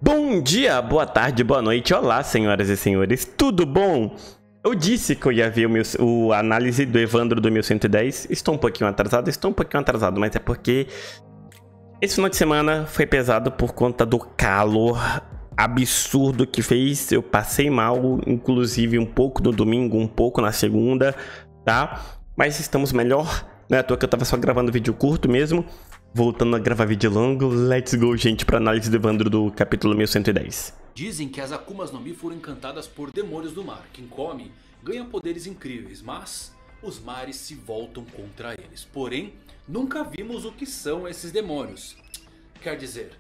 Bom dia, boa tarde, boa noite, olá senhoras e senhores, tudo bom? Eu disse que eu ia ver o análise do Evandro do 1110, estou um pouquinho atrasado, mas é porque esse final de semana foi pesado por conta do calor absurdo que fez, eu passei mal, inclusive um pouco no domingo, um pouco na segunda, tá? Mas estamos melhor, não é à toa que eu tava só gravando vídeo curto mesmo. Voltando a gravar vídeo longo, let's go, gente, para análise do Evandro do capítulo 1110. Dizem que as Akumas no Mi foram encantadas por demônios do mar. Quem come ganha poderes incríveis, mas os mares se voltam contra eles. Porém, nunca vimos o que são esses demônios. Quer dizer,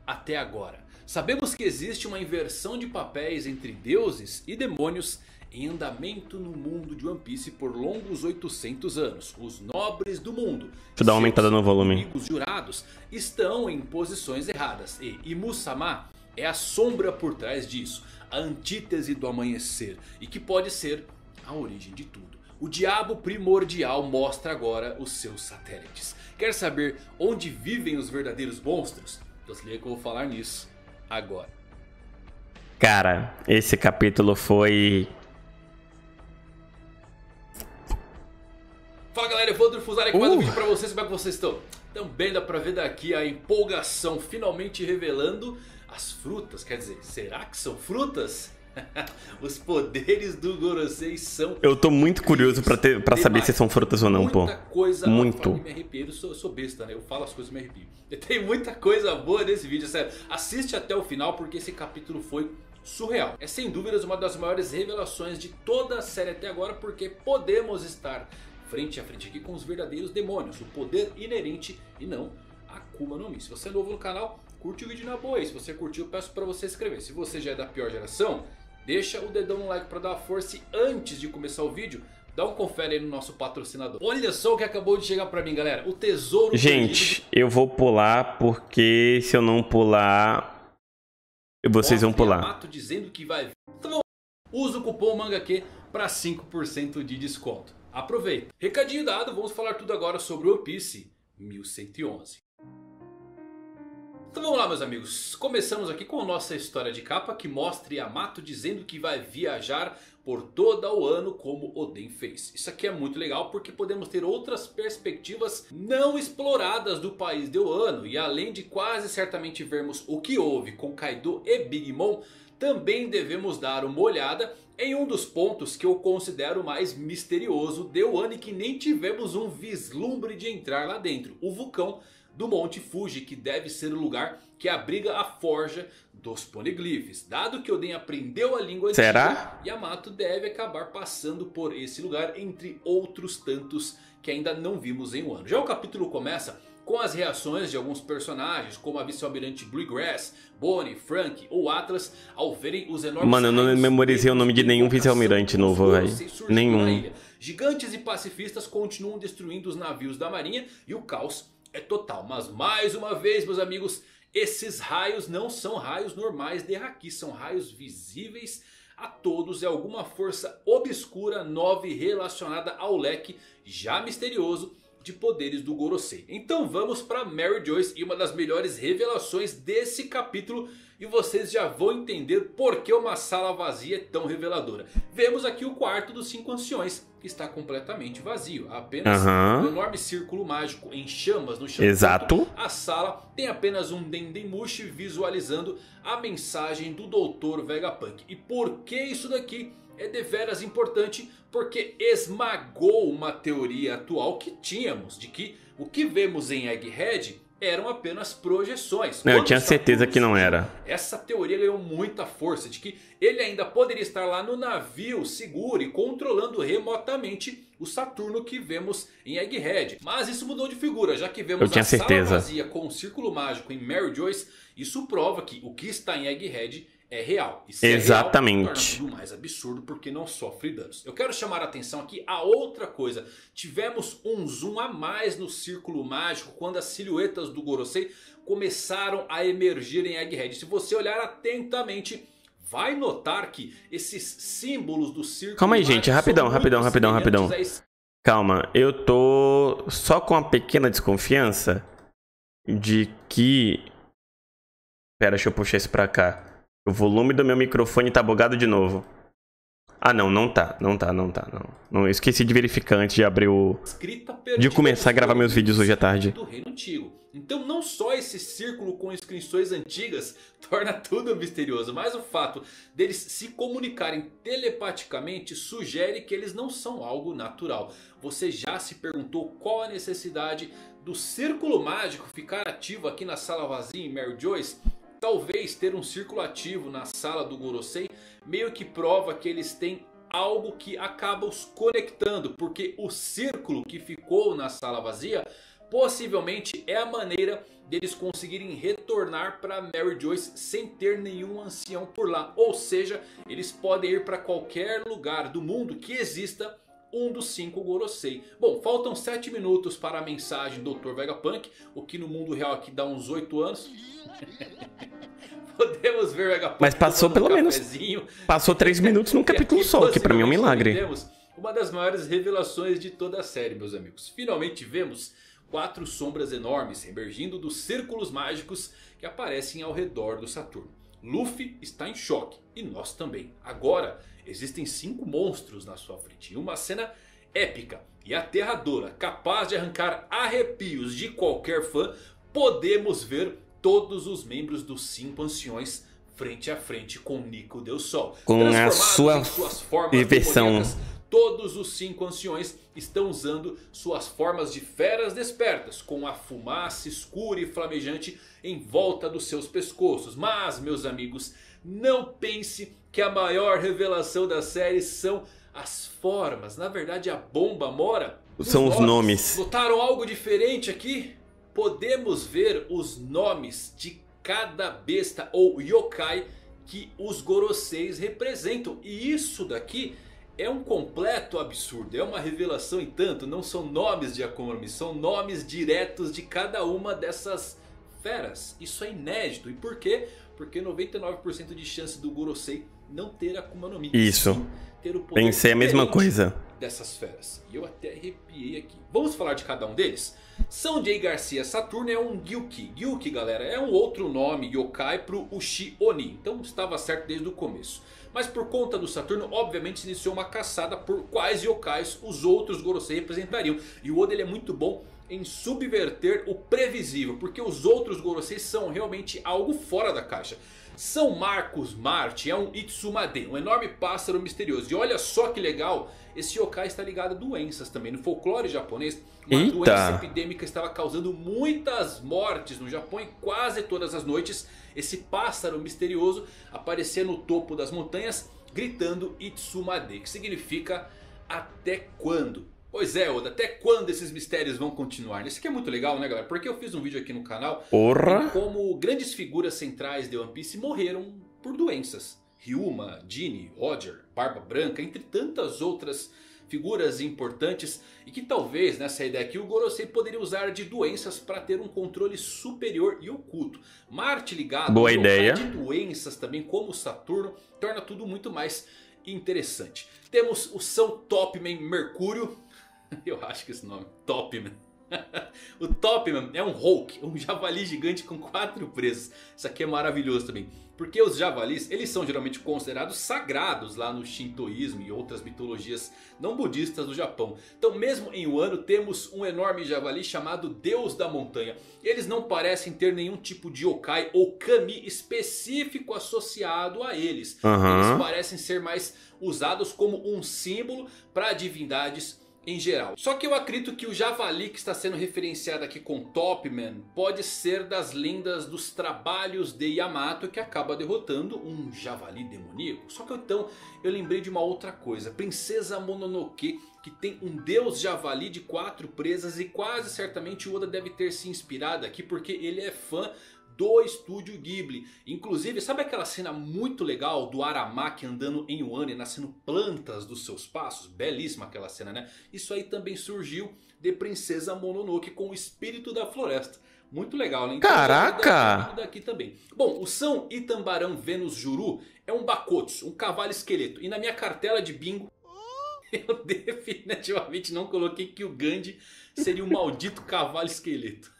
até agora. Sabemos que existe uma inversão de papéis entre deuses e demônios em andamento no mundo de One Piece por longos 800 anos. Os nobres do mundo, Deixa eu dar uma aumentada no volume. Os jurados estão em posições erradas. E Imu-sama é a sombra por trás disso. A antítese do amanhecer. E que pode ser a origem de tudo. O diabo primordial mostra agora os seus satélites. Quer saber onde vivem os verdadeiros monstros? Então se liga que eu vou falar nisso agora. Cara, esse capítulo foi... Fala galera, Evandro Fusari aqui mais um vídeo pra vocês, como é que vocês estão? Também dá pra ver daqui a empolgação finalmente revelando as frutas, quer dizer, será que são frutas? Os poderes do Gorosei são... Eu tô muito curioso pra saber se são frutas ou não, pô. Muita coisa... Muito. Me arrepio, eu sou besta, né? Eu falo as coisas e me arrepio. Tem muita coisa boa nesse vídeo, sério. Assiste até o final porque esse capítulo foi surreal. É sem dúvidas uma das maiores revelações de toda a série até agora, porque podemos estar frente a frente aqui com os verdadeiros demônios, o poder inerente e não a Akuma no Mi. Se você é novo no canal, curte o vídeo na boa aí. Se você curtiu, peço para você se inscrever. Se você já é da pior geração, deixa o dedão no like para dar força. E antes de começar o vídeo, dá um confere aí no nosso patrocinador. Olha só o que acabou de chegar para mim, galera. O tesouro... Gente, eu vou pular porque se eu não pular, vocês vão pular. Dizendo que vai... Então, usa o cupom MangaQ para 5% de desconto. Aproveita. Recadinho dado, vamos falar tudo agora sobre One Piece 1111. Então vamos lá, meus amigos. Começamos aqui com a nossa história de capa que mostra Yamato dizendo que vai viajar por todo o ano como Oden fez. Isso aqui é muito legal porque podemos ter outras perspectivas não exploradas do país de Wano. E além de quase certamente vermos o que houve com Kaido e Big Mom, também devemos dar uma olhada em um dos pontos que eu considero mais misterioso de Wano e que nem tivemos um vislumbre de entrar lá dentro. O vulcão do Monte Fuji, que deve ser o lugar que abriga a forja dos Poneglyphs. Dado que Oden aprendeu a língua antiga, Yamato deve acabar passando por esse lugar, entre outros tantos que ainda não vimos em Wano. Já o capítulo começa com as reações de alguns personagens, como a vice-almirante Bluegrass, Bonnie, Frank ou Atlas, ao verem os enormes... Mano, eu não memorizei o nome de nenhum vice-almirante novo, velho. Nenhum. Gigantes e pacifistas continuam destruindo os navios da marinha e o caos é total. Mas mais uma vez, meus amigos, esses raios não são raios normais de Haki, são raios visíveis a todos. É alguma força obscura nova e relacionada ao leque já misterioso de poderes do Gorosei. Então vamos para Mary Joyce e uma das melhores revelações desse capítulo. E vocês já vão entender por que uma sala vazia é tão reveladora. Vemos aqui o quarto dos 5 anciões, que está completamente vazio. Apenas um enorme círculo mágico em chamas no chão. Exato. A sala tem apenas um Dendemushi visualizando a mensagem do Dr. Vegapunk. E por que isso daqui é deveras importante? Porque esmagou uma teoria atual que tínhamos de que o que vemos em Egghead eram apenas projeções. Não, eu tinha certeza que não era. Essa teoria ganhou muita força de que ele ainda poderia estar lá no navio seguro e controlando remotamente o Saturno que vemos em Egghead. Mas isso mudou de figura, já que vemos a sala vazia com um círculo mágico em Mary Joyce. Isso prova que o que está em Egghead é real. E se exatamente. É real, torna tudo mais absurdo porque não sofre danos. Eu quero chamar a atenção aqui a outra coisa. Tivemos um zoom a mais no círculo mágico quando as silhuetas do Gorosei começaram a emergir em Egghead. Se você olhar atentamente, vai notar que esses símbolos do círculo... Calma aí, gente. Rapidão. Calma. Eu tô só com uma pequena desconfiança de que... Pera, deixa eu puxar isso pra cá. O volume do meu microfone tá bugado de novo. Ah, não tá. Não, eu esqueci de verificar antes de abrir o... De começar a gravar meus vídeos hoje à tarde. Do Reino Antigo. Então não só esse círculo com inscrições antigas torna tudo misterioso, mas o fato deles se comunicarem telepaticamente sugere que eles não são algo natural. Você já se perguntou qual a necessidade do círculo mágico ficar ativo aqui na sala vazia em Mary Joyce? Talvez ter um círculo ativo na sala do Gorosei meio que prova que eles têm algo que acaba os conectando. Porque o círculo que ficou na sala vazia possivelmente é a maneira deles conseguirem retornar para Mary Joyce sem ter nenhum ancião por lá. Ou seja, eles podem ir para qualquer lugar do mundo que exista um dos 5 Gorosei. Bom, faltam 7 minutos para a mensagem do Dr. Vegapunk. O que no mundo real aqui dá uns 8 anos. Podemos ver Vegapunk. Mas passou pelo menos. Passou 3 minutos num capítulo só, que pra mim é um milagre. Temos uma das maiores revelações de toda a série, meus amigos. Finalmente vemos 4 sombras enormes emergindo dos círculos mágicos que aparecem ao redor do Saturno. Luffy está em choque e nós também. Agora existem 5 monstros na sua frente. E uma cena épica e aterradora, capaz de arrancar arrepios de qualquer fã. Podemos ver todos os membros dos 5 anciões frente a frente com Nico Del Sol. Com a sua versão. Todos os 5 anciões estão usando suas formas de feras despertas, com a fumaça escura e flamejante em volta dos seus pescoços. Mas, meus amigos, não pense que a maior revelação da série são as formas. Na verdade, a bomba mora são os nomes. Notaram algo diferente aqui? Podemos ver os nomes de cada besta ou yokai que os Goroseis representam. E isso daqui é um completo absurdo. É uma revelação em tanto. Não são nomes de Akuma no Mi, são nomes diretos de cada uma dessas feras. Isso é inédito. E por quê? Porque 99% de chance do Gorosei não ter Akuma no Mi. Isso. Ter o poder pensei a mesma coisa dessas feras. E eu até arrepiei aqui. Vamos falar de cada um deles? Sanjay Garcia Saturno é um Gyuki. Gyuki, galera, é um outro nome yokai pro Ushi Oni. Então estava certo desde o começo. Mas por conta do Saturno, obviamente se iniciou uma caçada por quais yokais os outros Gorosei representariam. E o Oda ele é muito bom em subverter o previsível, porque os outros Gorosei são realmente algo fora da caixa. São Marcos Marte é um Itsumade, um enorme pássaro misterioso. E olha só que legal, esse yokai está ligado a doenças também. No folclore japonês, uma doença epidêmica estava causando muitas mortes no Japão. E quase todas as noites esse pássaro misterioso aparecia no topo das montanhas gritando Itsumade, que significa até quando? Pois é, Oda, até quando esses mistérios vão continuar? Isso aqui é muito legal, né, galera? Porque eu fiz um vídeo aqui no canal em como grandes figuras centrais de One Piece morreram por doenças. Ryuma, Ginny, Roger, Barba Branca, entre tantas outras figuras importantes. E que talvez nessa ideia aqui o Gorosei poderia usar de doenças para ter um controle superior e oculto. Marte ligado boa ideia de doenças também como o Saturno torna tudo muito mais interessante. Temos o São Topman Mercúrio. Eu acho que esse nome, Topman. O Topman é um Hulk, um javali gigante com 4 presas. Isso aqui é maravilhoso também. Porque os javalis, eles são geralmente considerados sagrados lá no Shintoísmo e outras mitologias não budistas do Japão. Então mesmo em Wano temos um enorme javali chamado Deus da Montanha. Eles não parecem ter nenhum tipo de yokai ou kami específico associado a eles. Eles parecem ser mais usados como um símbolo para divindades em geral. Só que eu acredito que o javali que está sendo referenciado aqui com Topman pode ser das lendas dos trabalhos de Yamato, que acaba derrotando um javali demoníaco. Só que então eu lembrei de uma outra coisa. Princesa Mononoke, que tem um deus javali de 4 presas, e quase certamente o Oda deve ter se inspirado aqui porque ele é fã do estúdio Ghibli. Inclusive, sabe aquela cena muito legal do Aramaki andando em Wano e nascendo plantas dos seus passos? Belíssima aquela cena, né? Isso aí também surgiu de Princesa Mononoke com o espírito da floresta. Muito legal, né? Então, caraca! Daqui também. Bom, o São Itambarão Vênus Juru é um Bakotsu, um cavalo esqueleto. E na minha cartela de bingo eu definitivamente não coloquei que o Gandhi seria um maldito cavalo esqueleto.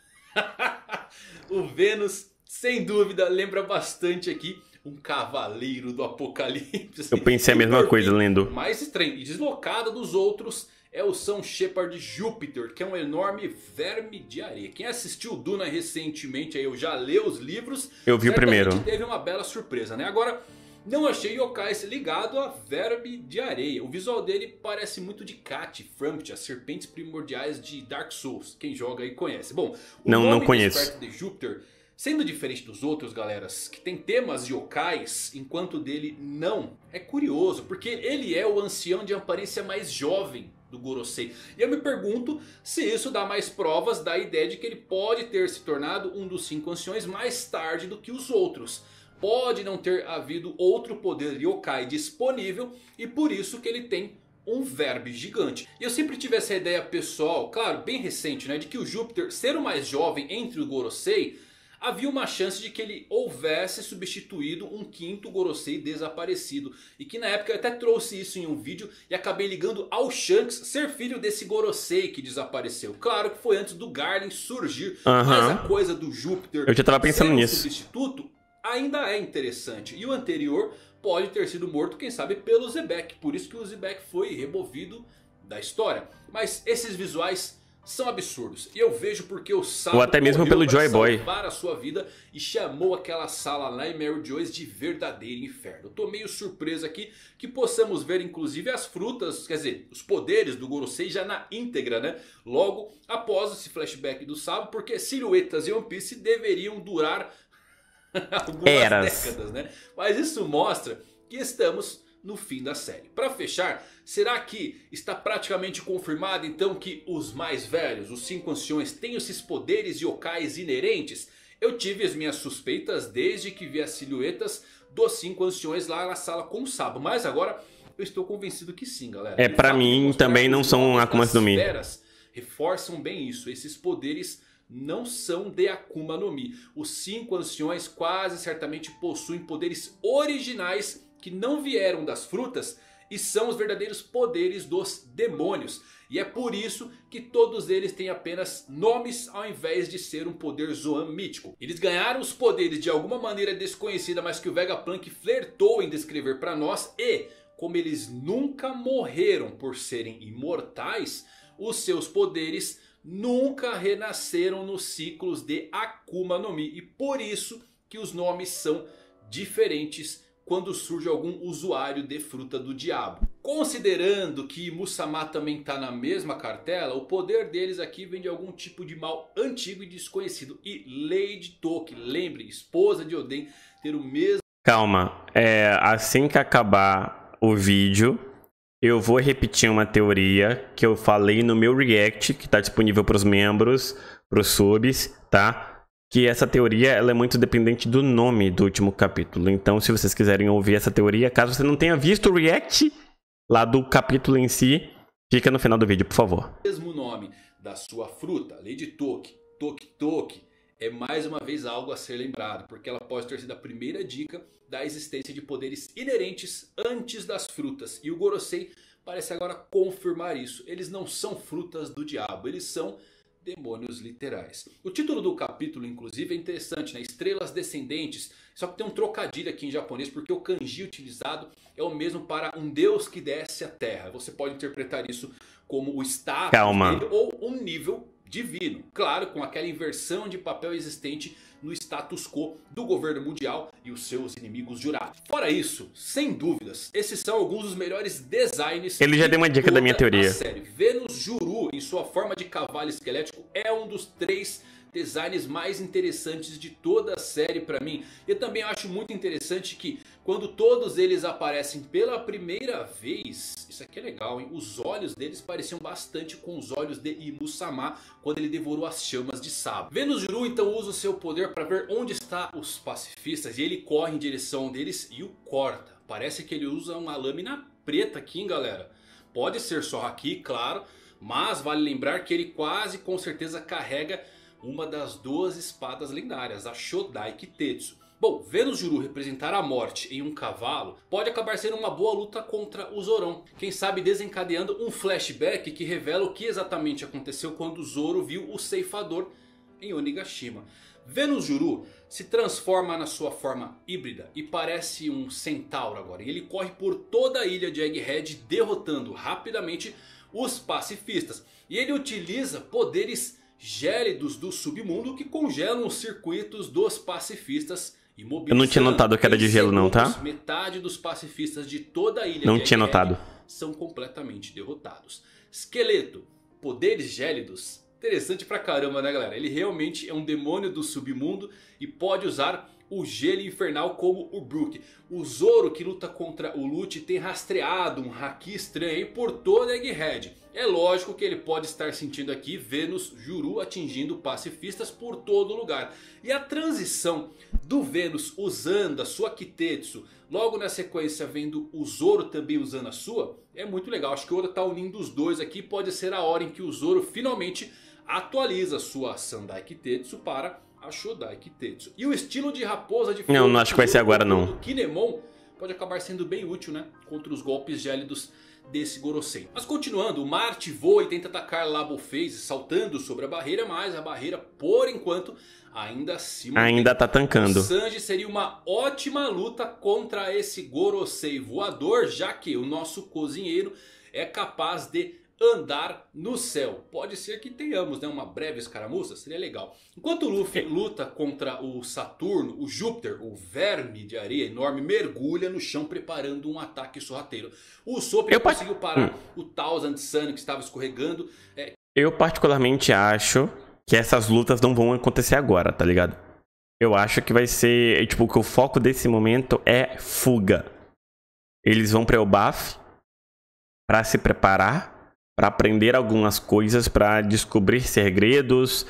O Vênus sem dúvida, lembra bastante aqui um cavaleiro do apocalipse. Eu pensei a mesma coisa, lendo. Mais estranho e deslocado dos outros é o São Shepard Júpiter, que é um enorme verme de areia. Quem assistiu Duna recentemente, aí eu já leu os livros. Eu vi o primeiro. Teve uma bela surpresa, né? Agora, não achei yokais ligado a verme de areia. O visual dele parece muito de Kat, Frumpt, as serpentes primordiais de Dark Souls. Quem joga aí conhece. Bom, o não conheço. de Júpiter, sendo diferente dos outros, galeras, que tem temas yokais, enquanto dele não, é curioso, porque ele é o ancião de aparência mais jovem do Gorosei. E eu me pergunto se isso dá mais provas da ideia de que ele pode ter se tornado um dos 5 anciões mais tarde do que os outros. Pode não ter havido outro poder yokai disponível e por isso que ele tem um verme gigante. E eu sempre tive essa ideia pessoal, claro, bem recente, né, de que o Júpiter ser o mais jovem entre o Gorosei, havia uma chance de que ele houvesse substituído um 5º Gorosei desaparecido. E que na época eu até trouxe isso em um vídeo e acabei ligando ao Shanks ser filho desse Gorosei que desapareceu. Claro que foi antes do Garden surgir, mas a coisa do Júpiter eu já tava pensando nisso. Substituto ainda é interessante. E o anterior pode ter sido morto, quem sabe, pelo Zebek. Por isso que o Zebek foi removido da história. Mas esses visuais são absurdos. E eu vejo porque o Sabo ou até mesmo pelo Joy Boy salvar a sua vida e chamou aquela sala lá em Mary Joyce de verdadeiro inferno. Eu tô meio surpreso aqui que possamos ver inclusive as frutas, quer dizer, os poderes do Gorosei já na íntegra, né? Logo após esse flashback do Sabo, porque silhuetas em One Piece deveriam durar algumas décadas, né? Mas isso mostra que estamos no fim da série. Para fechar, será que está praticamente confirmado então que os mais velhos, os 5 anciões, têm esses poderes yokais inerentes? Eu tive as minhas suspeitas desde que vi as silhuetas dos 5 anciões lá na sala com o Sabo. Mas agora eu estou convencido que sim, galera. Pra mim também não são Akumas no Mi. Reforçam bem isso. Esses poderes não são de Akuma no Mi. Os 5 anciões quase certamente possuem poderes originais que não vieram das frutas e são os verdadeiros poderes dos demônios. E é por isso que todos eles têm apenas nomes ao invés de ser um poder Zoan mítico. Eles ganharam os poderes de alguma maneira desconhecida, mas que o Vegapunk flertou em descrever para nós. E como eles nunca morreram por serem imortais, os seus poderes nunca renasceram nos ciclos de Akuma no Mi. E por isso que os nomes são diferentes quando surge algum usuário de fruta do diabo. Considerando que Musama também está na mesma cartela, o poder deles aqui vem de algum tipo de mal antigo e desconhecido. E Lady Toki, lembre, esposa de Oden, ter o mesmo... Calma, assim que acabar o vídeo, eu vou repetir uma teoria que eu falei no meu react, que está disponível para os membros, para os subs, tá? Que essa teoria ela é muito dependente do nome do último capítulo. Então se vocês quiserem ouvir essa teoria, caso você não tenha visto o react lá do capítulo em si, fica no final do vídeo, por favor. Mesmo nome da sua fruta, Lady Toki, Toki Toki, é mais uma vez algo a ser lembrado. Porque ela pode ter sido a primeira dica da existência de poderes inerentes antes das frutas. E o Gorosei parece agora confirmar isso. Eles não são frutas do diabo, eles são demônios literais. O título do capítulo inclusive é interessante, né? Estrelas descendentes. Só que tem um trocadilho aqui em japonês, porque o kanji utilizado é o mesmo para um deus que desce à terra. Você pode interpretar isso como o status dele ou um nível divino. Claro, com aquela inversão de papel existente no status quo do governo mundial e os seus inimigos jurados. Fora isso, sem dúvidas, esses são alguns dos melhores designs. Ele já deu uma dica da minha teoria. Venus Juru, em sua forma de cavalo esquelético, é um dos 3 designs mais interessantes de toda a série para mim. Eu também acho muito interessante que quando todos eles aparecem pela primeira vez, isso aqui é legal, hein? Os olhos deles pareciam bastante com os olhos de Imusama quando ele devorou as chamas de Sabo. Venus Juru então usa o seu poder para ver onde estão os pacifistas e ele corre em direção deles e o corta. Parece que ele usa uma lâmina preta aqui, hein, galera? Pode ser só aqui, claro, mas vale lembrar que ele quase com certeza carrega uma das 2 espadas lendárias, a Shodai Kitetsu. Bom, Venus Juru representar a morte em um cavalo pode acabar sendo uma boa luta contra o Zoron. Quem sabe desencadeando um flashback que revela o que exatamente aconteceu quando o Zoro viu o ceifador em Onigashima. Venus Juru se transforma na sua forma híbrida e parece um centauro agora. E ele corre por toda a ilha de Egghead, derrotando rapidamente os pacifistas. E ele utiliza poderes gélidos do submundo que congelam os circuitos dos pacifistas. Eu não tinha notado que era de gelo não, tá? Metade dos pacifistas de toda a ilha não tinha notado. São completamente derrotados. Esqueleto, poderes gélidos. Interessante pra caramba, né, galera? Ele realmente é um demônio do submundo e pode usar o gelo infernal como o Brook. O Zoro, que luta contra o Lute, tem rastreado um haki estranho aí por toda Egghead. É lógico que ele pode estar sentindo aqui Venus Juru atingindo pacifistas por todo lugar. E a transição do Venus usando a sua Kitetsu, logo na sequência vendo o Zoro também usando a sua, é muito legal. Acho que o Oda tá unindo os dois aqui. Pode ser a hora em que o Zoro finalmente atualiza sua Sandai Kitetsu para a Shodai Kitetsu. E o estilo de raposa de fogo... Não acho que vai ser agora não. Do Kinemon pode acabar sendo bem útil, né? Contra os golpes gélidos desse Gorosei. Mas continuando, o Marte voa e tenta atacar Labo Phase saltando sobre a barreira. Mas a barreira, por enquanto, ainda se mantém. Ainda tá tancando. O Sanji seria uma ótima luta contra esse Gorosei voador, já que o nosso cozinheiro é capaz de andar no céu. Pode ser que tenhamos, né, uma breve escaramuça, seria legal. Enquanto o Luffy luta contra o Saturno, o Júpiter, o verme de areia enorme, mergulha no chão preparando um ataque sorrateiro. O Usopp conseguiu parar o Thousand Sun que estava escorregando. Eu particularmente acho que essas lutas não vão acontecer agora, tá ligado? Eu acho que vai ser, tipo, que o foco desse momento é fuga. Eles vão pra Elbaf pra se preparar, para aprender algumas coisas, para descobrir segredos.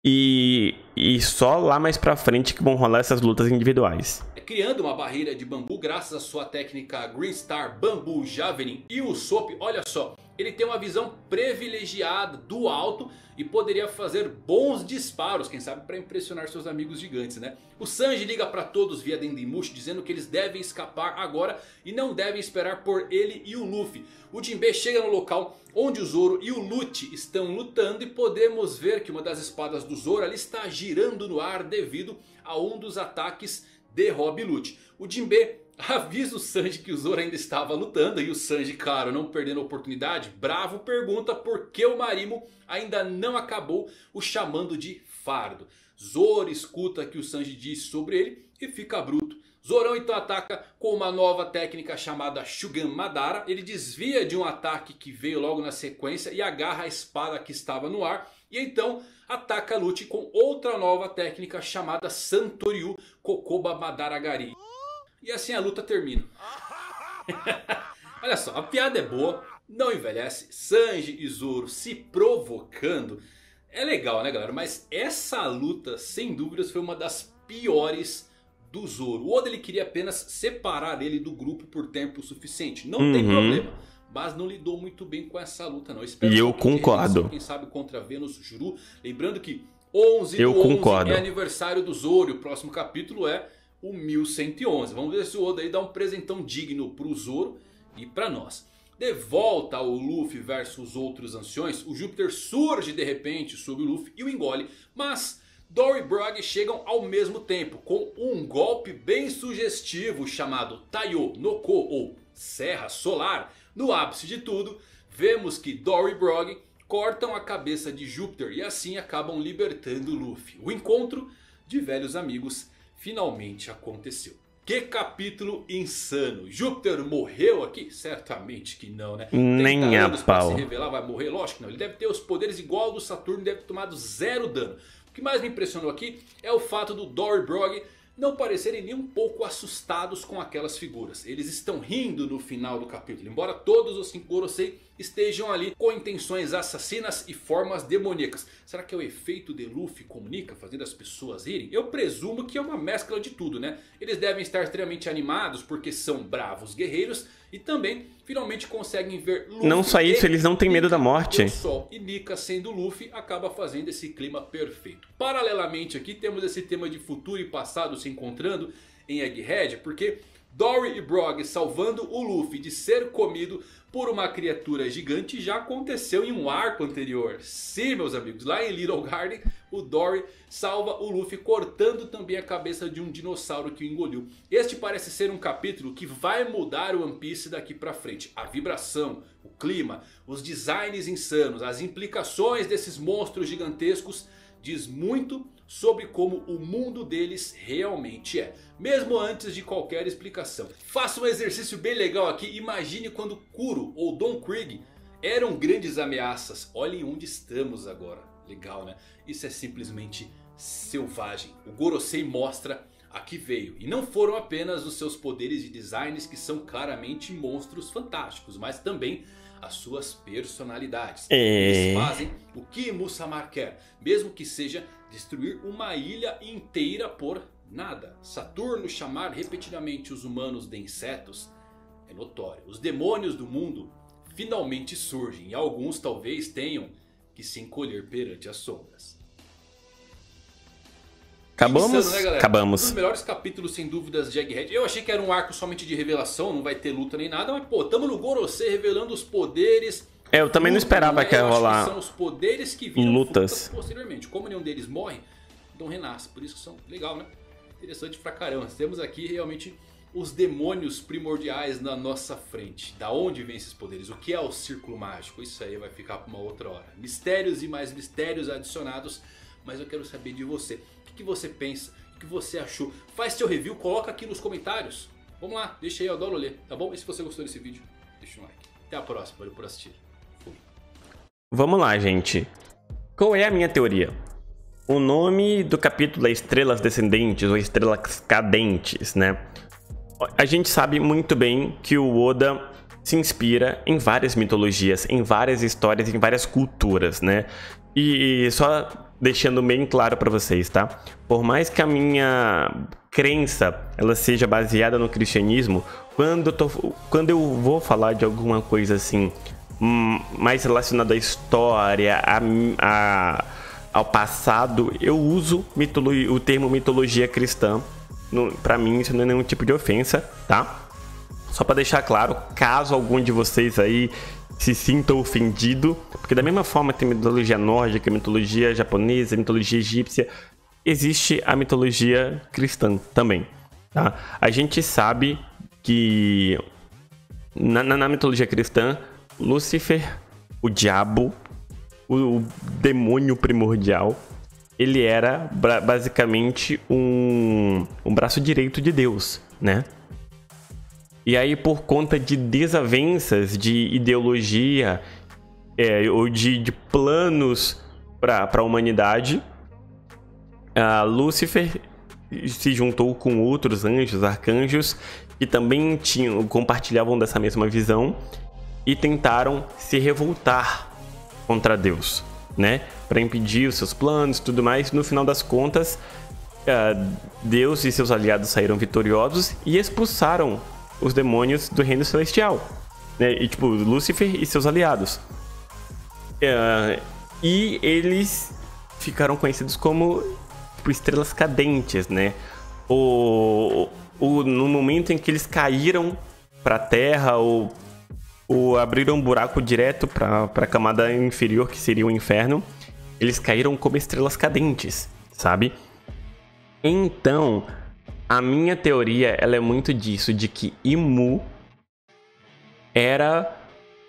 E só lá mais pra frente que vão rolar essas lutas individuais. Criando uma barreira de bambu graças à sua técnica Green Star Bamboo Javelin. E o Usopp, olha só, ele tem uma visão privilegiada do alto e poderia fazer bons disparos, quem sabe para impressionar seus amigos gigantes, né? O Sanji liga para todos via Dendemushi dizendo que eles devem escapar agora e não devem esperar por ele e o Luffy. O Jinbe chega no local onde o Zoro e o Lute estão lutando e podemos ver que uma das espadas do Zoro ali está girando no ar devido a um dos ataques de Rob Lute. O Jinbe avisa o Sanji que o Zoro ainda estava lutando e o Sanji, claro, não perdendo a oportunidade, bravo, pergunta por que o Marimo ainda não acabou o chamando de fardo. Zoro escuta o que o Sanji diz sobre ele e fica bruto. Zorão então ataca com uma nova técnica chamada Shugan Madara. Ele desvia de um ataque que veio logo na sequência e agarra a espada que estava no ar. E então ataca Lute com outra nova técnica chamada Santoryu Kokoba Madara Gari. E assim a luta termina. Olha só, a piada é boa, não envelhece. Sanji e Zoro se provocando. É legal, né, galera? Mas essa luta, sem dúvidas, foi uma das piores do Zoro. O Oda ele queria apenas separar ele do grupo por tempo suficiente. Não tem problema. Mas não lidou muito bem com essa luta, não. Espero e eu concordo. Quem sabe contra Venus Juru. Lembrando que 11 do 11 é aniversário do Zoro. O próximo capítulo é o 1111. Vamos ver se o Oda aí dá um presentão digno pro Zoro e pra nós. De volta ao Luffy versus outros anciões, o Júpiter surge de repente sobre o Luffy e o engole. Mas Dory e Brog chegam ao mesmo tempo com um golpe bem sugestivo chamado Taiyo no Ko ou Serra Solar. No ápice de tudo, vemos que Dory e Brog cortam a cabeça de Júpiter e assim acabam libertando Luffy. O encontro de velhos amigos finalmente aconteceu. Que capítulo insano. Júpiter morreu aqui? Certamente que não, né? Nem a pau. Se revelar, vai morrer? Lógico que não. Ele deve ter os poderes igual ao do Saturno e deve ter tomado 0 dano. O que mais me impressionou aqui é o fato do Dory e Brog não parecerem nem um pouco assustados com aquelas figuras. Eles estão rindo no final do capítulo. Embora todos os 5 Gorosei estejam ali com intenções assassinas e formas demoníacas. Será que é o efeito de Luffy comunica fazendo as pessoas rirem? Eu presumo que é uma mescla de tudo, né? Eles devem estar extremamente animados porque são bravos guerreiros. E também finalmente conseguem ver Luffy. Não só isso, eles não têm medo da morte. O Sol e Nika sendo Luffy acaba fazendo esse clima perfeito. Paralelamente aqui temos esse tema de futuro e passado se encontrando em Egghead. Porque Dory e Brog salvando o Luffy de ser comido por uma criatura gigante já aconteceu em um arco anterior. Sim, meus amigos, lá em Little Garden o Dory salva o Luffy cortando também a cabeça de um dinossauro que o engoliu. Este parece ser um capítulo que vai mudar o One Piece daqui pra frente. A vibração, o clima, os designs insanos, as implicações desses monstros gigantescos diz muito sobre como o mundo deles realmente é. Mesmo antes de qualquer explicação. Faça um exercício bem legal aqui. Imagine quando Kuro ou Don Krieg eram grandes ameaças. Olhem onde estamos agora. Legal, né? Isso é simplesmente selvagem. O Gorosei mostra a que veio. E não foram apenas os seus poderes e designs que são claramente monstros fantásticos. Mas também as suas personalidades. Eles fazem o que Musamar quer. Mesmo que seja destruir uma ilha inteira por nada. Saturno chamar repetidamente os humanos de insetos é notório. Os demônios do mundo finalmente surgem. E alguns talvez tenham que se encolher perante as sombras. Acabamos? Insano, né, galera? Acabamos. Um dos melhores capítulos, sem dúvidas, de Egghead. Eu achei que era um arco somente de revelação, não vai ter luta nem nada. Mas pô, tamo no Gorosei revelando os poderes. Eu também não esperava que ia rolar são os poderes que viram lutas posteriormente. Como nenhum deles morre, então renasce. Por isso que são legal, né? Interessante pra caramba. Temos aqui realmente os demônios primordiais na nossa frente. Da onde vem esses poderes? O que é o círculo mágico? Isso aí vai ficar para uma outra hora. Mistérios e mais mistérios adicionados. Mas eu quero saber de você. O que você pensa? O que você achou? Faz seu review, coloca aqui nos comentários. Vamos lá, deixa aí, eu adoro ler, tá bom? E se você gostou desse vídeo, deixa um like. Até a próxima, valeu por assistir. Fui. Vamos lá, gente. Qual é a minha teoria? O nome do capítulo é Estrelas Descendentes ou Estrelas Cadentes, né? A gente sabe muito bem que o Oda se inspira em várias mitologias, em várias histórias, em várias culturas, né? E só deixando bem claro para vocês, tá? Por mais que a minha crença ela seja baseada no cristianismo, quando eu vou falar de alguma coisa assim mais relacionada à história, ao passado, eu uso o termo mitologia cristã. Pra mim isso não é nenhum tipo de ofensa, tá? Só pra deixar claro, caso algum de vocês aí se sinta ofendido, porque da mesma forma tem mitologia nórdica, mitologia japonesa, mitologia egípcia, existe a mitologia cristã também, tá? A gente sabe que na mitologia cristã, Lúcifer, o diabo, o demônio primordial, ele era basicamente um braço direito de Deus, né? E aí, por conta de desavenças de ideologia ou de planos para a humanidade, Lúcifer se juntou com outros anjos, arcanjos, que também compartilhavam dessa mesma visão e tentaram se revoltar contra Deus, né? Para impedir os seus planos e tudo mais. No final das contas, Deus e seus aliados saíram vitoriosos e expulsaram os demônios do reino celestial, né? E tipo, Lúcifer e seus aliados. E eles ficaram conhecidos como tipo, estrelas cadentes, né? No momento em que eles caíram para a Terra ou abriram um buraco direto para a camada inferior, que seria o inferno, eles caíram como estrelas cadentes, sabe? Então, a minha teoria ela é muito disso, de que Imu era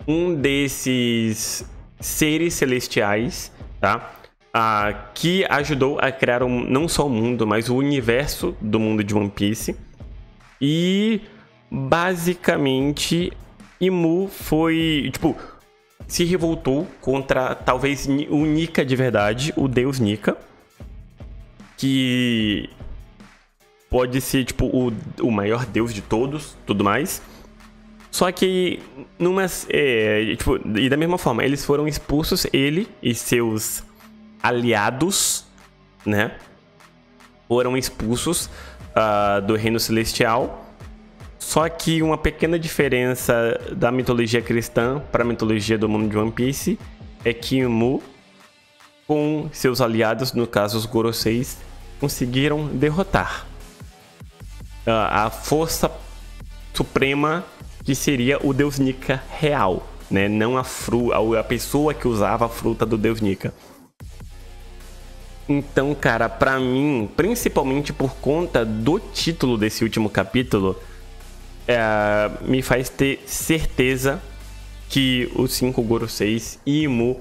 um desses seres celestiais, tá? Que ajudou a criar não só o mundo, mas o universo do mundo de One Piece. E, basicamente, Imu foi, se revoltou contra, talvez, o Nika de verdade, o deus Nika, que pode ser, o maior deus de todos, tudo mais. Só que, e da mesma forma, eles foram expulsos, ele e seus aliados, né? Foram expulsos do reino celestial. Só que uma pequena diferença da mitologia cristã para a mitologia do mundo de One Piece é que Imu, com seus aliados, no caso os Goroseis, conseguiram derrotar a força suprema que seria o deus Nika real, né? Não a pessoa que usava a fruta do deus Nika. Então, cara, pra mim, principalmente por conta do título desse último capítulo, me faz ter certeza que os 5 Goroseis e Imu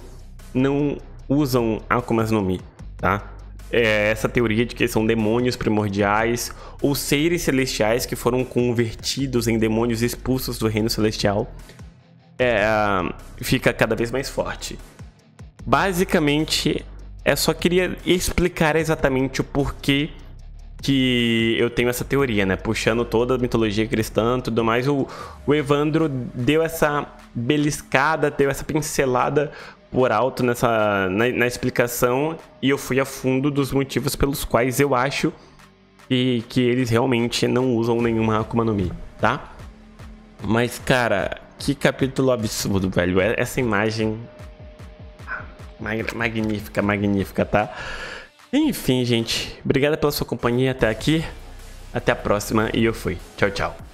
não usam Akumas no Mi, tá? Essa teoria de que são demônios primordiais ou seres celestiais que foram convertidos em demônios expulsos do reino celestial fica cada vez mais forte. Basicamente, só queria explicar exatamente o porquê que eu tenho essa teoria, né? Puxando toda a mitologia cristã e tudo mais, o Evandro deu essa beliscada, deu essa pincelada por alto na explicação, e eu fui a fundo dos motivos pelos quais eu acho que eles realmente não usam nenhuma Akuma no Mi, tá? Mas, cara, que capítulo absurdo, velho. Essa imagem magnífica, magnífica, tá? Enfim, gente, obrigado pela sua companhia até aqui. Até a próxima e eu fui. Tchau, tchau.